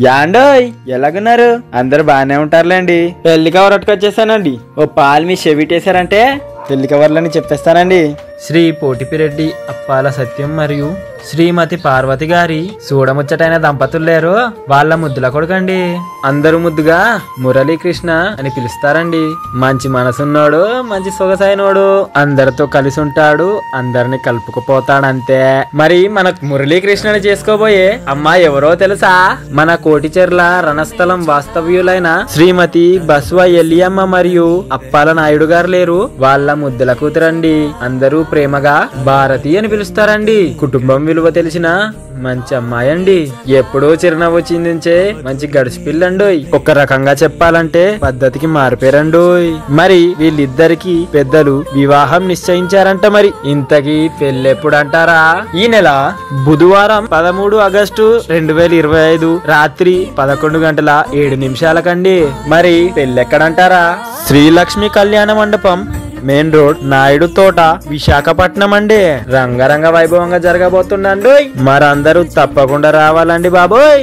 యాండోయ్ ఎలాగున్నారు? అందరు బాగానే ఉంటారులేండి. పెళ్లి కవర్ అట్టుకొచ్చేసానండి. ఓ పాలు మీ చెవిటేశారంటే పెళ్లి కవర్లని చెప్పేస్తానండి. శ్రీ పోటిపిరెడ్డి అప్పాల సత్యం మరియు శ్రీమతి పార్వతి గారి చూడముచ్చటైన దంపతులు లేరు, వాళ్ళ ముద్దుల కొడుకండి. అందరూ ముద్దుగా మురళీకృష్ణ అని పిలుస్తారండి. మంచి మనసున్నోడు, మంచి సొగసైనోడు, అందరితో కలిసి ఉంటాడు, అందరిని కలుపుకుపోతాడంతే. మరి మన మురళీకృష్ణని చేసుకోబోయే అమ్మాయి ఎవరో తెలుసా? మన కోటిచెర్ల రణస్థలం వాస్తవ్యులైన శ్రీమతి బస్వ ఎల్లియమ్మ మరియు అప్పాల నాయుడు గారు లేరు, వాళ్ళ ముద్దుల కూతురండి. అందరూ ప్రేమగా భారతి అని పిలుస్తారండి. కుటుంబం విలువ తెలిసిన మంచి అమ్మాయి అండి. ఎప్పుడో చిరునవ్వు చిందించే మంచి గడిచి పిల్లండోయ్. ఒక రకంగా చెప్పాలంటే పద్ధతికి మారిపోయారండోయ్. మరి వీళ్ళిద్దరికి పెద్దలు వివాహం నిశ్చయించారంట. మరి ఇంతకీ పెళ్ళెప్పుడు అంటారా? ఈ నెల బుధవారం 13 ఆగస్టు 2025 రాత్రి 11 గంటల 7 నిమిషాలకండి. మరి పెళ్ళెక్కడంటారా? శ్రీలక్ష్మి కళ్యాణ మండపం, మెయిన్ రోడ్, నాయుడు తోట, విశాఖపట్నం అండి. రంగరంగ వైభవంగా జరగబోతుండండి. మరందరూ తప్పకుండా రావాలండి బాబోయ్.